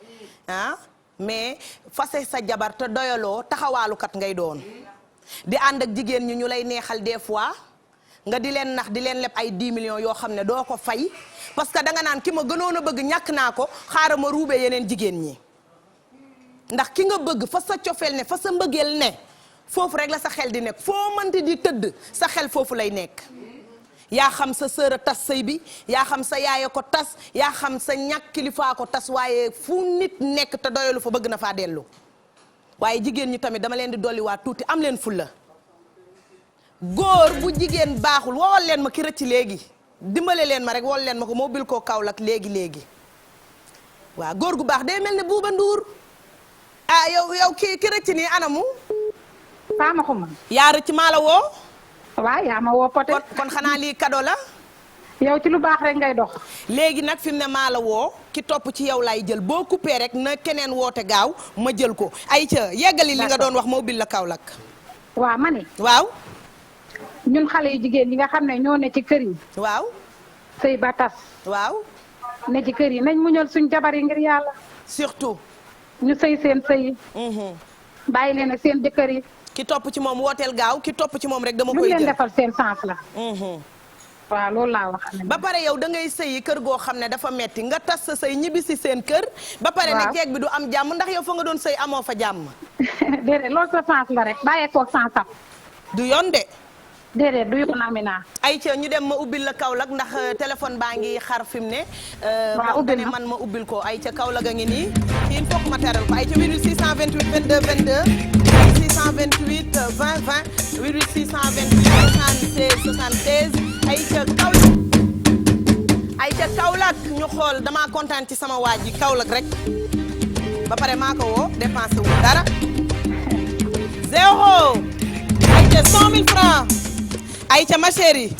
mais fase sa jabar te doyaloo taxawaalukat ngay doon di ànd ak jigéen ñi ñu lay neexal des fois nga di leen nax di leen leb ay 10 millions yoo xam ne doo ko fay parce que danga naan ki ma gënoon a bëgg ñàkk naa ko xaaral ma ruubee yeneen jigéen ñi ndax ki nga bëgg fa sa cofeel ne fa sa mbëggeel ne foofu rek la sa xel di nekk foo mënti di tëdd sa xel foofu lay nekk. yaa xam sa sœur a tas sëy bi yaa xam sa yaaya ko tas yaa xam sa ñàkk kilifaa ko tas waaye fu nit nekk te doyalu fa bëgg na faa dellu waaye jigéen ñi tamit dama leen di dolliwaat tuuti am leen fulla góor bu jigéen baaxul woowal leen ma ki rëcc léegi dimbale leen ma rek wol leen ma ko moo bil koo Kaolack léegi waaw góor gu baax day mel ne Buuba Nduur yow ki rëcc nii anamu faama xuma yaa rëcc maa la woo waaw yaa ma woo Poté kon xanaa lii cadeau la. yow ci lu baax rek ngay dox. léegi nag fi mu ne maa la woo ki topp ci yow lay jël boo coupé rek na keneen woote gaaw ma jël ko ayca yeggali li nga doon wax moo bil la Kaolack. waaw ma ne. waaw. ñun xale yu jigéen yi nga xam ne ñoo ne ci kër yi. waaw. sëy ba tas. waaw. ne ci kër yi nañ muñal suñ jabar yi ngir yàlla. surtout. ñu sëy seen sëy. bàyyi leen ak seen jëkkër yi. ki topp ci moom wooteel gaaw ki topp ci moom rek dama koy lu jël leen defal seen sens la. waaw loolu laa wax. ba pare yow da ngay sëyi kër goo xam ne dafa metti nga tas sa sëy ñibbi si seen kër. ba pare ne jeeg bi du am jàmm ndax yow fa nga doon sëy amoo fa jàmm. déedéet loolu sa sens la rek bàyyeekoo sensam. du yoon de. déedéet du yoon Amina. ayca ñu dem ma ubbil la Kaolack ndax téléphone baa ngi xar fi mu ne. waaw ubbil ne man ma ubbil ko ayca Kaolack a ngi nii. kii il faut que ma teral ko ayca 88 628 22 22. 628 20 20 88 628 76 76 ayca Kaolack ñu xool damaa kontaan ci sama waa ji Kaolack rek ba pare maa ko woo dépensé wu dara zéro ayca 100 000 francs ayca ma chérie.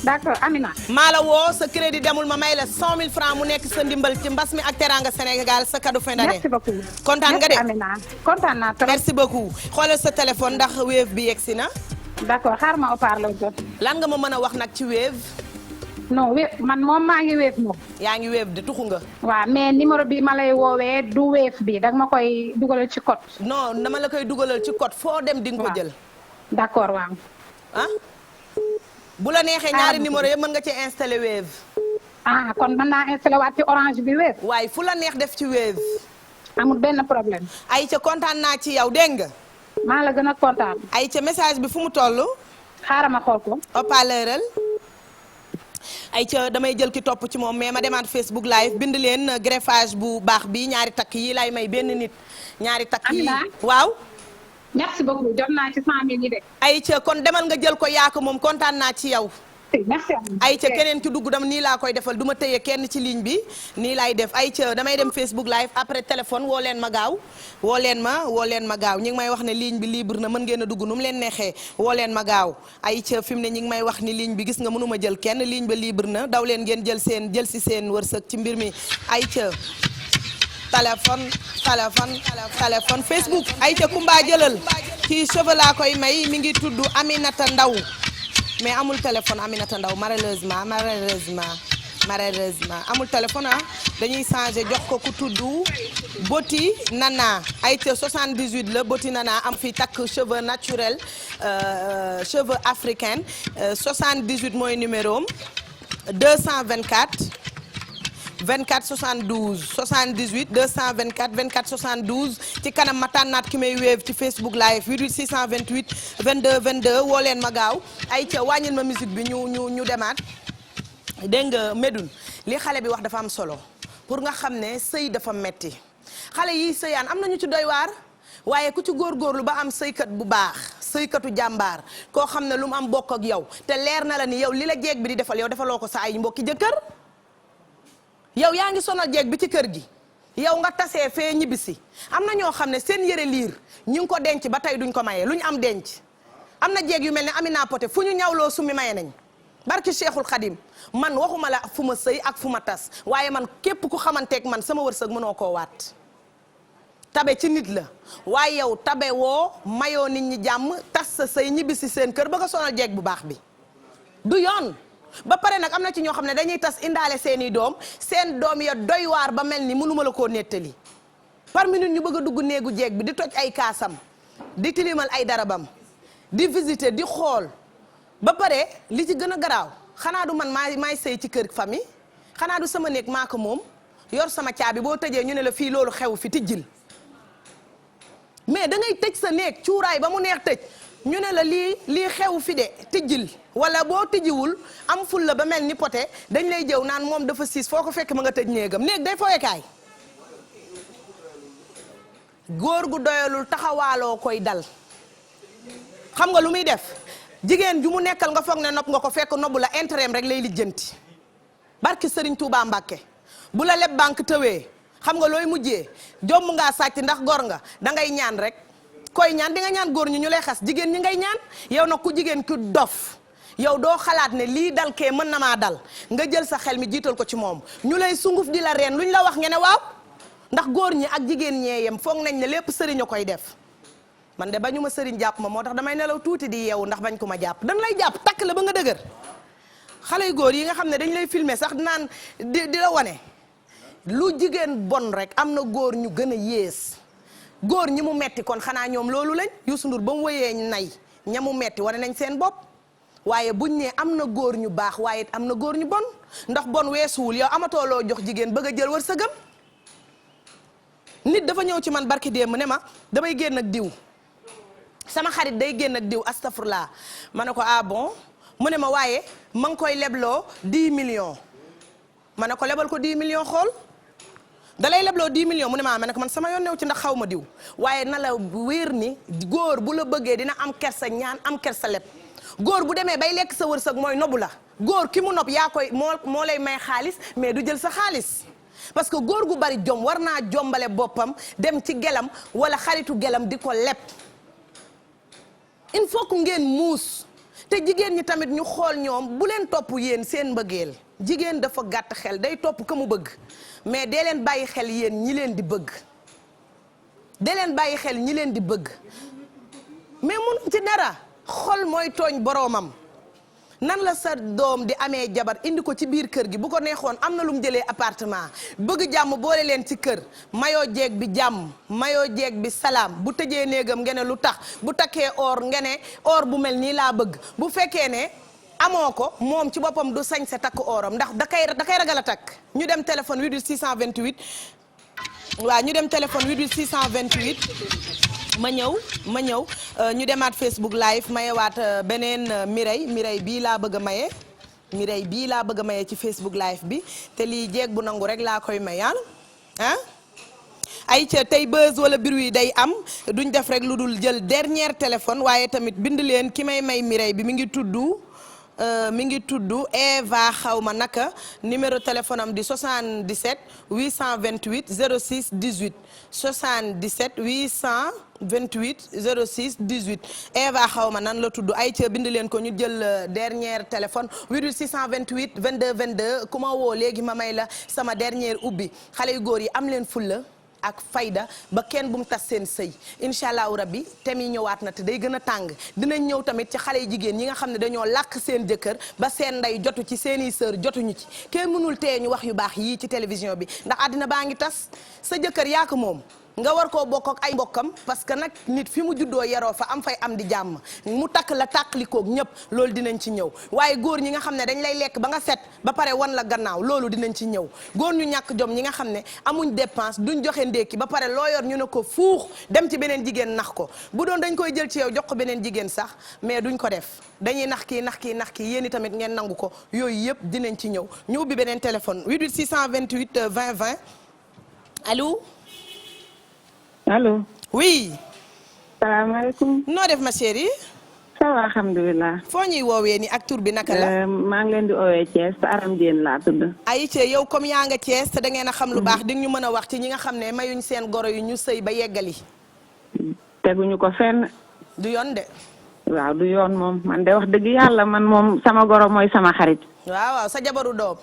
d'accord Amina. maa la woo sa crédit demul ma may la 100 000 francs mu nekk sa ndimbal ci mbas mi ak teranga Sénégal sa cadeau fin d'année. merci beaucoup. kontaan nga de Amina kontaan naa trop. merci beaucoup xoolal sa téléphone ndax Wave bi yegsi na. d'accord xaar ma haut-parleur jot. lan nga ma mën a wax nag ci Wave. non Wave man moom maa ngi Wave moom. yaa ngi Wave de tuxu nga. waaw mais numéro bi ma lay woowee du Wave bi danga ma koy dugalal ci code. non dama la koy dugalal ci code foo dem di nga ko jël. d'accord waaw. ah. bu la neexee ñaari numéro yëpp mën nga ci installé Wave. ah kon mën naa installé waat ci orange bi Wave. waaye fu la neex def ci Wave. amul benn problème. ayca kontaan naa ci yow dégg nga. maa la gën a kontaan. ayca message bi fu mu toll. xaaral ma xool ko. haut-parleur ayca damay jël ki topp ci moom mais ma demaat Facebook live bind leen greffage bu baax bi ñaari takk yi lay may benn nit. ñaari takk yi waaw. merci beaucoup jot naa ci 100 000 yi de. ayca kon demal nga jël ko yaa ko moom kontaan naa ci yow. merci. ayca keneen ki dugg dam nii laa koy defal du ma tëye kenn ci ligne bi nii laay def ayca damay dem Facebook live après téléphone woo leen ma gaaw woo leen ma gaaw ñi ngi may wax ne ligne bi libre na mën ngeen a dugg nu mu leen neexee woo leen ma gaaw ayca fi mu ne ñi ngi may wax ni ligne bi gis nga mënuma jël kenn ligne ba libre na daw leen ngeen jël si seen wërsëg ci mbir mi ayca téléphone Facebook ayca Kumba jëlal kii cheveux laa koy may mi ngi tudd Aminata Ndaw mais amul téléphone Aminata Ndaw malheureusement amul téléphone dañuy changer jox ko ku tudd Boti Nana ayca 78 la Boti Nana am fi takk cheveux naturel cheveux africain 78 mooy numéro am 224 24 72 78 224 24 72 ci kanam ma tànnaat ki may wéev ci Facebook live 88 628 22 22 woo leen ma gaaw ay ca wàññil ma musique bi ñu demaat dégg nga Médoune li xale bi wax dafa am solo pour nga xam ne sëy dafa metti xale yi sëyaan am nañu ci doy waar waaye ku ci góorgóorlu ba am sëykat bu baax sëykatu jàmbaar koo xam ne lu mu am bokk ak yow te leer na la ni yow li la jeeg bi di defal yow defaloo ko sa ay mbokki jëkkër yow yaa ngi sonal jeeg bi ci kër gi yow nga tasee fee ñibbisi am na ñoo xam ne seen yëre liir ñu ngi ko denc ba tey duñ ko maye lu ñu am denc am na jeeg yu mel ne Amina Poté fu ñu ñawloo summi maye nañ barki Cheikhul Khadim man waxuma la fu ma sëy ak fu ma tas waaye man képp ku xamanteeg man sama wërsëg mënoo koo waat tabe ci nit la waaye yow tabe woo mayoo nit ñi jàmm tas sa sëy ñibbisi seen kër ba nga sonal jeeg bu baax bi du yoon ba pare nag am na ci ñoo xam ne dañuy tas indaale seeni doom seen doom ya doy waar ba mel ni mënuma la koo nettali par minute ñu bëgg a dugg néegu jeeg bi di toj ay kaasam di tilimal ay darabam di visiter di xool ba pare li ci gën a garaaw xanaa du man maay sëy ci kër famille xanaa du sama néeg maa ko moom yor sama caabi boo tëjee ñu ne la fii loolu xew fi tijjil mais da ngay tëj sa néeg cuuraay ba mu neex tëj ñu ne la lii xew fi de tijjil wala boo tijjiwul am ful la ba mel ni Poté dañ lay jëw naan moom dafa siis foo ko fekk ma nga tëj néegam néeg day fooyekaay góor gu doyalul taxawaaloo koy dal xam nga lu muy def jigéen ju mu nekkal nga foog ne nopp nga ko fekk nobbu la intérêt rek lay lijjanti barki Serigne Touba Mbacke bu la leb banque tëwee xam nga looy mujjee jomb ngaa sàcc ndax gor nga da ngay ñaan rek koy ñaan di nga ñaan góor ñu lay xas jigéen ñi ngay ñaan yow nag ku jigéen ku dof yow doo xalaat ne lii dal kee mën na maa dal nga jël sa xel mi jiital ko ci moom ñu lay sunguf di la reen luñ la wax nga ne waaw ndax góor ñi ak jigéen ñee yem foog nañ ne lépp sëriñ a koy def man de bañu ma sëriñ jàpp ma moo tax damay nelaw tuuti di yeewu ndax bañ ko ma jàpp dañ lay jàpp takk la ba nga dëgër xale yu góor yi nga xam ne dañ lay filmer sax naan di la wane lu jigéen bon rek am na góor ñu gën a yées góor ñi mu metti kon xanaa ñoom loolu lañ Youssou Ndour ba mu wëyee nay ña mu metti wane nañ seen bopp waaye buñ ne am na góor ñu baax waaye am na góor ñu bon ndax bon weesuwul yow amatoo loo jox jigéen bëgg a jël wërsëgam nit dafa ñëw ci man barki démb ne ma damay génn ak diw sama xarit day génn ak diw astafurlaa ma ne ko ah bon mu ne ma waaye ma ngi koy lebloo 10 millions ma ne ko lebal ko 10 millions xool dalay lebloo 10 millions mu ne ma ne ko man sama yoon new ci ndax xaw ma diw waaye na la wéer ni góor bu la bëggee dina am kersa ñaan am kersa leb góor bu demee bay lekk sa wërsëg mooy nobu la góor ki mu nopp yaa koy moo lay may xaalis mais du jël sa xaalis parce que góor gu bari jom war naa jombale boppam dem ci gelam wala xaritu gelam di ko leb il faut que ngeen muus te jigéen ñi tamit ñu xool ñoom bu leen topp yéen seen mbëggeel jigéen dafa gàtt xel day topp ka mu bëgg mais dee leen bàyyi xel yéen ñi leen di bëgg dee leen bàyyi xel ñi leen di bëgg mais mun ci dara xol mooy tooñ boroomam nan la sa doom di amee jabar indi ko ci biir kër gi bu ko neexoon am na lu mu jëlee appartement bëgg jàmm boole leen ci kër mayoo jeeg bi jàmm mayoo jeeg bi salaam bu tëjee néegam ngene lu tax bu takkee or ngene or bu mel nii laa bëgg bu fekkee ne amoo ko moom ci boppam du sañ sa takk oram ndax da kay ragal a takk ñu dem téléphone 88 628 waaw ñu dem téléphone 88 628 ma ñëw ñu demaat Facebook live mayewaat beneen Mireille bii laa bëgg a maye Mireille bii laa bëgg a maye ci Facebook live bi te lii jeeg bu nangu rek laa koy mayal ah ay ca tey buzz wala bruit day am duñ def rek lu dul jël dernier téléphone waaye tamit bind leen ki may Mireille bi mi ngi tudd mi ngi tudd Eva xawma naka numéro téléphone am di 77 828 06 18 77 828 06 18 Eva xawma nan la tudd ay ca bind leen ko ñu jël dernier téléphone 88 628 22 22 ku ma woo léegi ma may la sama dernier ubbi xale yu góor yi am leen fulla ak fayda ba kenn bu mu tas seen sëy incha allahu rabbi tem yi ñëwaat na te day gën a tàng dinañ ñëw tamit ci xale yu jigéen ñi nga xam ne dañoo làkk seen jëkkër ba seen ndey jotu ci seeni sœur jotuñu ci kenn mënul tee ñu wax yu baax yii ci télévision bi ndax àddina baa ngi tas sa jëkkër yaa ko moom nga war koo bokk ak ay mbokkam parce que nag nit fi mu juddoo yaroo fa am fay am di jàmm mu takk la tàqlikoog ñëpp loolu dinañ ci ñëw waaye góor ñi nga xam ne dañ lay lekk ba nga set ba pare wan la gannaaw loolu dinañ ci ñëw góor ñu ñàkk jom ñi nga xam ne amuñ dépense duñ joxe ndékki ba pare loo yor ñu ne ko fuux dem ci beneen jigéen nax ko bu doon dañ koy jël ci yow jox ko beneen jigéen sax mais duñ ko def dañuy nax kii yéen i tamit ngeen nangu ko yooyu yëpp dinañ ci ñëw ñu ubbi beneen téléphone 88 628 20 20 allo. allo. oui. salaamaaleykum. noo def ma chérie. ça va alhamdulilah. foo ñuy woowee ni ak tur bi naka la. maa ngi leen di oowee Thiès te Aram Diène laa tudd. Aïcha yow comme yaa nga Thiès te da ngeen a xam lu baax di ñu mën a wax ci ñi nga xam ne mayuñ seen goro yu ñu sëy ba yeggali. teguñu ko fenn. du yoon de. waaw du yoon moom man de wax dëgg yàlla man moom sama goro mooy sama xarit. waaw sa jabaru doom.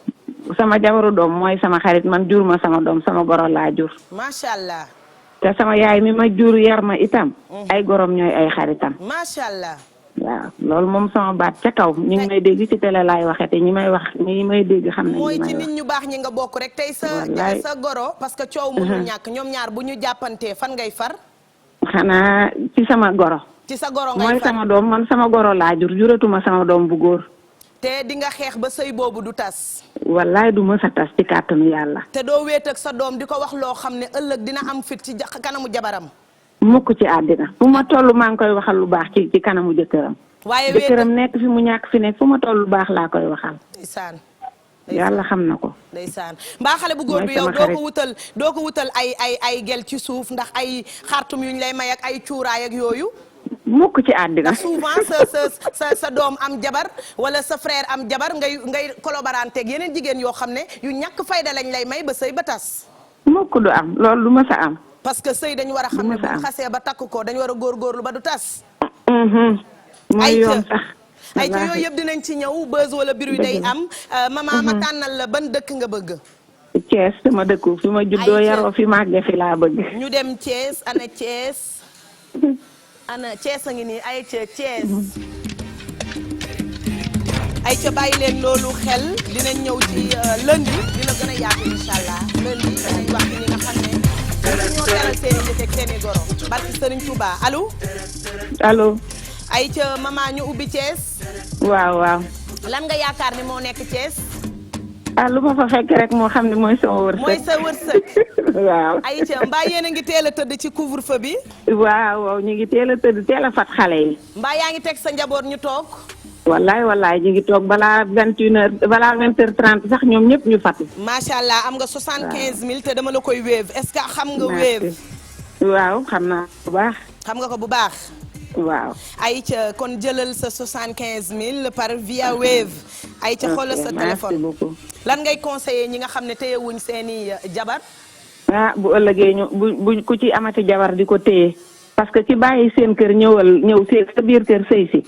sama jabaru doom mooy sama xarit man jur ma sama doom sama goro laa jur. macha allah. te sama yaay mi ma jur yar ma itam. ay gorom ñooy ay xaritam. macha allah. waaw loolu moom sama baat ca kaw ñu ngi may dégg ci télé laay waxee te ñi may wax ñi may dégg xam nañ mooy li may ci wax. nit ñu baax ñi nga bokk rek tey sa goro parce que coow mënul ñàkk ñoom ñaar bu ñu jàppantee fan ngay far. xanaa ci sama goro. ci sa goro ngay mooy far sama doom man sama goro laa jur juratuma sama doom bu góor. te di nga xeex ba sëy boobu du tas. wallaay du mës a tas ci kàttanu yàlla. te doo wéet ak sa doom di ko wax loo xam ne ëllëg dina am fit ci kanamu jabaram. mukk ci àddina fu ma toll maa ngi koy waxal lu baax ci kanamu jëkkëram. waaye jëkkëram nekk fi mu ñàkk fi nekk fu ma toll lu baax laa koy waxal. ndeysaan. yàlla xam na ko. ndeysaan mbaa xale bu góor bi yow doo ko wutal ay gel ci suuf ndax ay xartum yu ñu lay may ak ay cuuraay ak yooyu. mukk ci àddina. ndax souvent sa doom am jabar wala sa frère am jabar ngay collaboranteeg yeneen jigéen yoo xam ne yu ñàkk fayda lañ lay may ba sëy ba tas. mukk du am loolu du ma sa am. parce que sëy dañu war a xam ne bu xasee ba takk ko dañu war a góorgóorlu ba du tas. mooy yoon sax. ay ci yooyu yëpp dinañ ci ñëw buzz wala biru day am. maman ma tànnal la ban dëkk nga bëgg. Thiès sama dëkku fi ma juddoo yaroo fi màggee fi laa bëgg. ñu dem Thiès ana Thiès. ana Thiès a ngi nii ay ca Thiès. ay ca bàyyi leen loolu xel dinañ ñëw ci lundi dina gën a yaatu incha allah lundi dinañ wax ci ñi nga xam ne ñoo teral seen i njëkk ak seen i goro barki Sëriñ Touba allo. allo. ay ca maman ñu ubbi Thiès. waaw waaw. lan nga yaakaar ni moo nekk Thiès. lu ma fa fekk rek moo xam ne mooy sama wërsëg. mooy sa wërsëg. waaw. ay ca mbaa yéen a ngi teel a tëdd ci couvre-feu bi. waaw ñu ngi teel a tëdd teel a fat xale yi. mbaa yaa ngi teg sa njaboot ñu toog. wallaay ñu ngi toog balaa 21h balaa 20h30 sax ñoom ñëpp ñu fatu. macha allah am nga 75000 te dama la koy wéev est-ce que xam nga wéev. waaw xam naa bu baax. xam nga ko bu baax. waaw. ayca kon jëlal sa 75000 par via wave. ayca xoolal sa téléphone merci beaucoup. lan ngay conseiller ñi nga xam ne téyewuñ seeni jabar. bu ëllëgee ñu bu ku ci amati jabar di ko téye parce que ci bàyyi seen kër ñëw seen sa biir kër sëy si.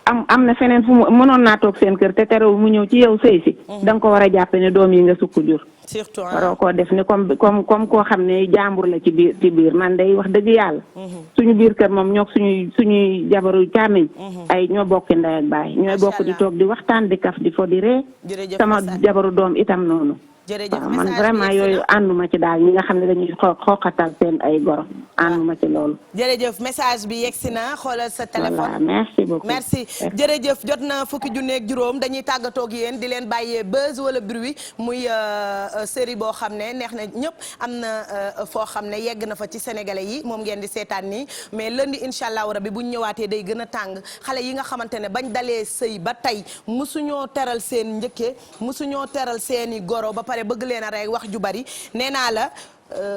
am na feneen fu mu mënoon naa toog seen kër te terewul mu ñëw ci yow sëy si. da nga ko war a jàppe ne doom yi nga sukk jur. surtout waroo koo def ni comme koo xam ne jàmbur la ci biir man day wax dëgg yàlla. suñu biir kër moom ñoo suñuy jabaru càmmiñ. ay ñoo bokki ndey ak baay ñooy bokk di toog di waxtaan di kaf di fo di ree. sama jabaru doom itam noonu. jërëjëf man vraiment yooyu ànduma ci daal ñi nga xam ne dañuy xooxatal seen ay goro ànduma ci loolu. jërëjëf message bi yegsi na xoolal sa téléphone. voilà merci beaucoup. merci jërëjëf jot na fukki junneeg juróom dañuy tàggatoo ak yéen di leen bàyyee buzz wala bruit muy série boo xam ne neex na ñëpp am na foo xam ne yegg na fa ci sénégalais yi moom ngeen di seetaan nii mais lundi incha allah rabi bu ñu ñëwaatee day gën a tàng xale yi nga xamante ne bañ dalee sëy ba tey musuñoo teral seen njëkke musuñoo teral seeni goro ba pare bëgg leen a rey wax ju bari nee naa la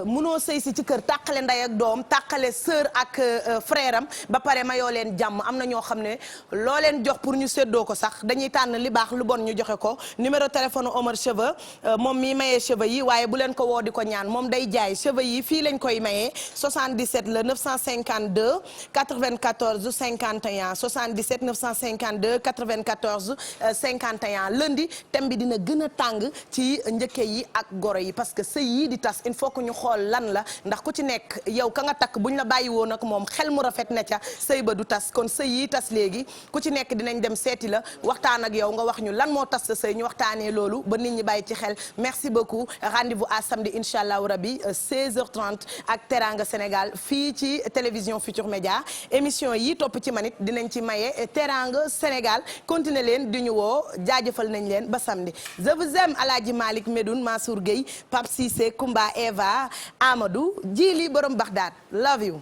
munoo sëy si ci kër tàqale ndey ak doom tàqale sœur ak frère am ba pare mayoo leen jàmm am na ñoo xam ne loo leen jox pour ñu séddoo ko sax dañuy tànn li baax lu bon ñu joxe ko. numéro téléphone Omar Cheveux moom mii mayee cheveux yi waaye bu leen ko woo di ko ñaan moom day jaay cheveux yi fii lañ koy mayee 77 la 952 94 51 77 952 94 51 lundi thème bi dina gën a tàng ci njëkke yi ak goro yi parce que sëy yi di tas il faut que ñu xool lan la ndax ku ci nekk yow ka nga takk buñ la bàyyi woon ak moom xel mu rafet na ca sëy ba du tas kon sëy yi tas léegi ku ci nekk dinañ dem seeti la waxtaan ak yow nga wax ñu lan moo tas sa sëy ñu waxtaanee loolu ba nit ñi bàyyi ci xel merci beaucoup rendez-vous à samedi incha allahu rabi 16h30 ak Teranga Sénégal fii ci télévision Futur Média émission yi topp ci manit dinañ ci maye Teranga Sénégal continuer leen di ñu woo jaajëfal nañ leen ba samedi je vous aime Alaaji Malick Medoune Mansour Gueye Pape Cissé Kumba Eva Amadou Jili borom Bagdad love you.